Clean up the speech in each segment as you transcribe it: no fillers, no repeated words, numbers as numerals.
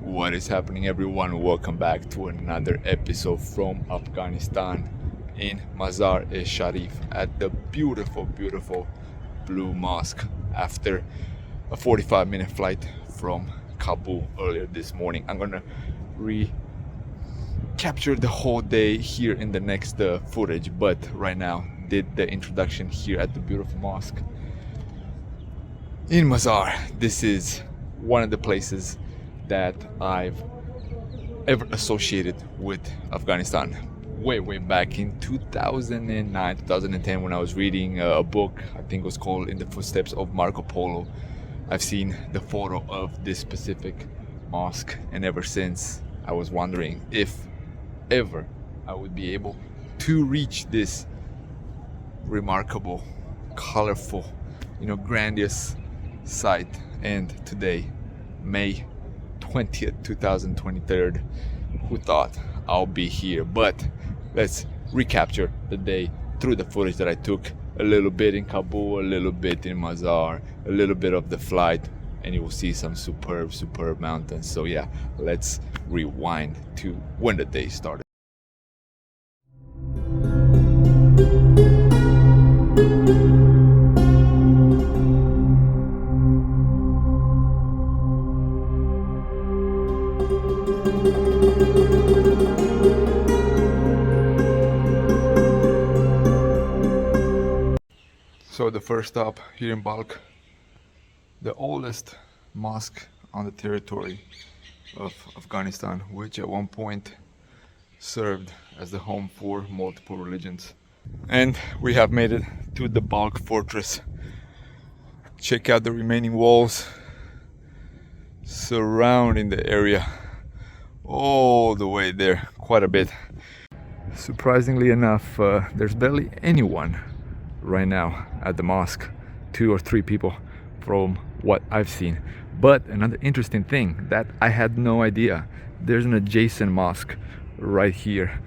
What is happening, everyone? Welcome back to another episode from Afghanistan in Mazar-i-Sharif at the beautiful Blue Mosque after a 45-minute flight from Kabul earlier this morning. I'm gonna recapture the whole day here in the next footage, but right now did the introduction here at the beautiful mosque in Mazar. This is one of the places that I've ever associated with Afghanistan. Way back in 2009, 2010, when I was reading a book, I think it was called In the Footsteps of Marco Polo. I've seen the photo of this specific mosque, and ever since I was wondering if ever I would be able to reach this remarkable, colorful, grandiose sight. And today, May 20th, 2023, who thought I'll be here? But let's recapture the day through the footage that I took. A little bit in Kabul, a little bit in Mazar, a little bit of the flight, and you will see some superb mountains. So yeah, let's rewind to when the day started. So the first stop here in Balkh, the oldest mosque on the territory of Afghanistan, which at one point served as the home for multiple religions. And we have made it to the Balkh fortress. Check out the remaining walls surrounding the area all the way there, quite a bit. Surprisingly enough, there's barely anyone right now at the mosque, 2 or 3 people from what I've seen. But another interesting thing that I had no idea, there's an adjacent mosque right here,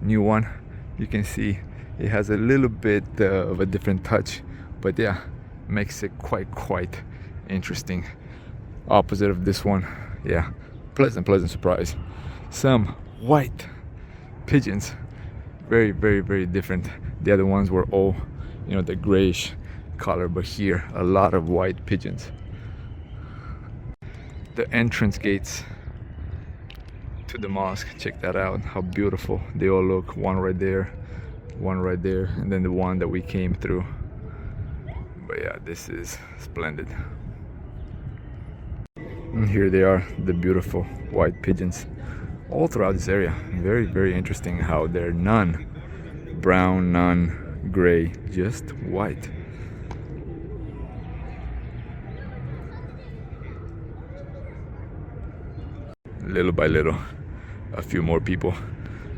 new one. You can see it has a little bit of a different touch, but yeah, makes it quite interesting. Opposite of this one, yeah, pleasant surprise. Some white pigeons, very different. The other ones were all the grayish color, but here a lot of white pigeons. The entrance gates to the mosque, check that out, how beautiful they all look. One right there, and then the one that we came through. But yeah, this is splendid. And here they are, the beautiful white pigeons all throughout this area. Very interesting how they're none brown, none gray, just white. Little by little, a few more people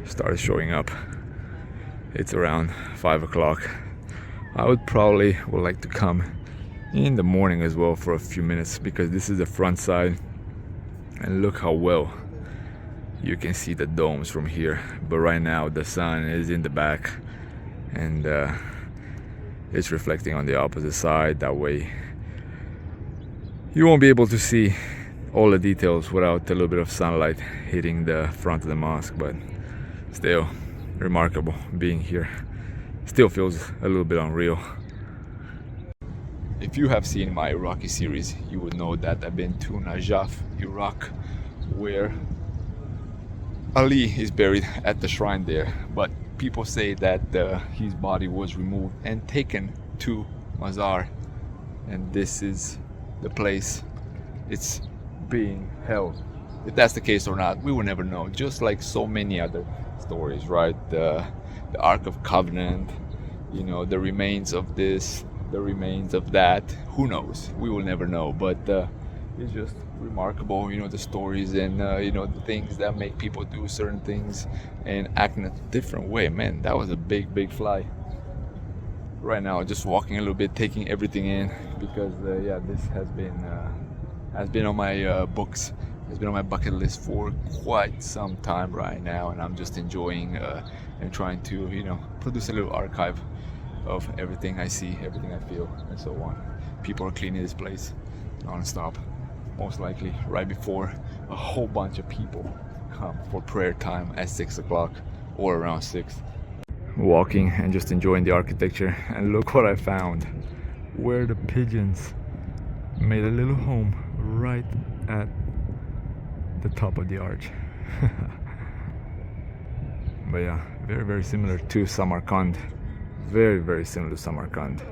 started showing up. It's around 5 o'clock. I would like to come in the morning as well for a few minutes, because this is the front side, and look how well you can see the domes from here. But right now the sun is in the back, and it's reflecting on the opposite side. That way you won't be able to see all the details without a little bit of sunlight hitting the front of the mosque. But still remarkable being here. Still feels a little bit unreal. If you have seen my Iraqi series, you would know that I've been to Najaf, Iraq, where Ali is buried at the shrine there. But people say that his body was removed and taken to Mazar, and this is the place it's being held. If that's the case or not, we will never know. Just like so many other stories, right? The Ark of Covenant, the remains of this, the remains of that. Who knows? We will never know. But it's just remarkable, the stories and the things that make people do certain things and act in a different way. Man, that was a big fly. Right now, just walking a little bit, taking everything in, because yeah, this has been on my books. It's been on my bucket list for quite some time right now, and I'm just enjoying and trying to produce a little archive of everything I see, everything I feel, and so on. People are cleaning this place non-stop, most likely right before a whole bunch of people come for prayer time at 6 o'clock or around 6. Walking and just enjoying the architecture, and look what I found, where the pigeons made a little home right at the top of the arch. But yeah, very, very similar to Samarkand. Very, very similar to Samarkand.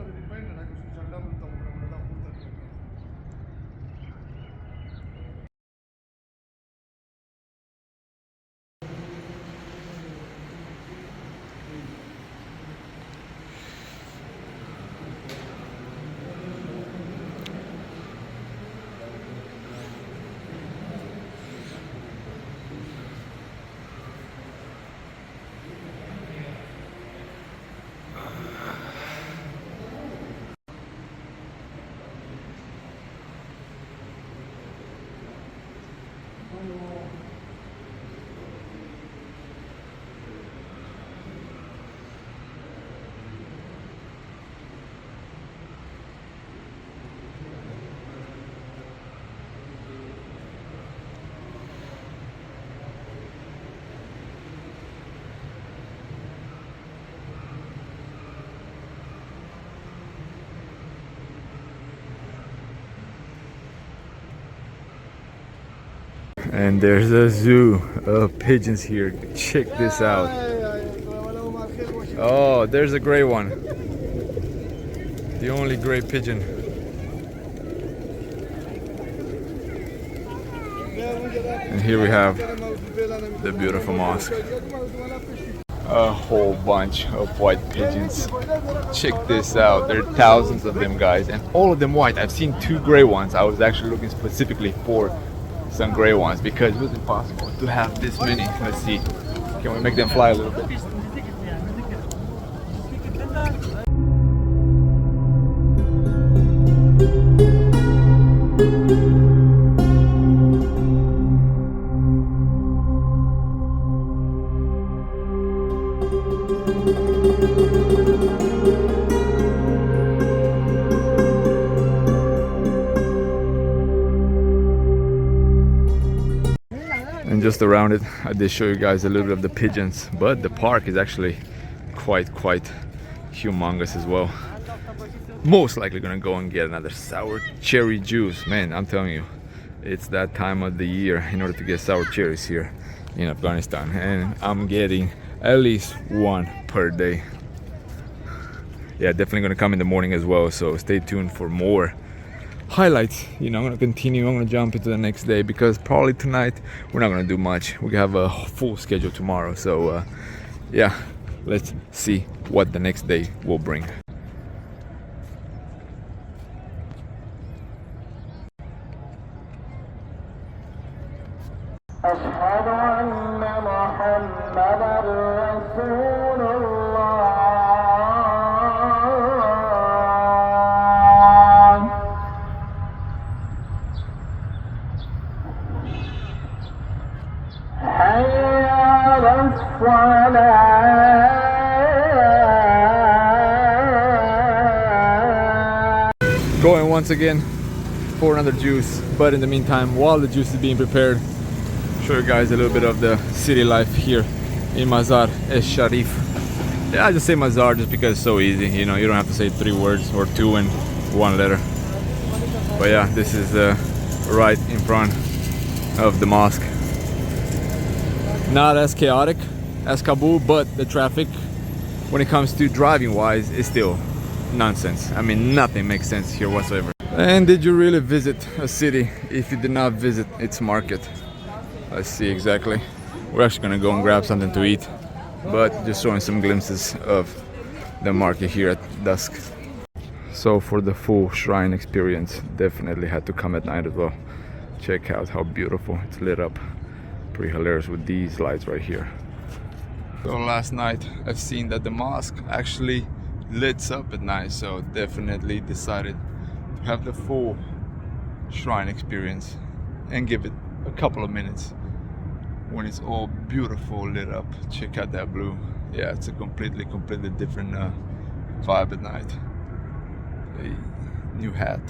And there's a zoo of pigeons here. Check this out. Oh, there's a gray one. The only gray pigeon. And here we have the beautiful mosque. A whole bunch of white pigeons. Check this out. There are thousands of them, guys, and all of them white. I've seen 2 gray ones. I was actually looking specifically for some gray ones because it was impossible to have this many. Let's see. Can we make them fly a little bit? And just around it, I did show you guys a little bit of the pigeons, but the park is actually quite humongous as well. Most likely gonna go and get another sour cherry juice. Man, I'm telling you, it's that time of the year in order to get sour cherries here in Afghanistan, and I'm getting at least 1 per day. Yeah, definitely gonna come in the morning as well, so stay tuned for more highlights. You know, I'm gonna continue. I'm gonna jump into the next day because probably tonight we're not gonna do much. We have a full schedule tomorrow, so yeah, let's see what the next day will bring. Going once again for another juice, but in the meantime, while the juice is being prepared, show you guys a little bit of the city life here in Mazar-i-Sharif. Yeah, I just say Mazar just because it's so easy, you know, you don't have to say 3 words or 2 and 1 letter. But yeah, this is right in front of the mosque. Not as chaotic as Kabul, but the traffic when it comes to driving wise is still nonsense. I mean, nothing makes sense here whatsoever. And did you really visit a city if you did not visit its market? Let's see exactly. We're actually gonna go and grab something to eat, but just showing some glimpses of the market here at dusk. So for the full shrine experience, definitely had to come at night as well. Check out how beautiful it's lit up. Pretty hilarious with these lights right here. So last night I've seen that the mosque actually lit up at night, so definitely decided to have the full shrine experience and give it a couple of minutes when it's all beautiful lit up. Check out that blue. Yeah, it's a completely different vibe at night. A new hat.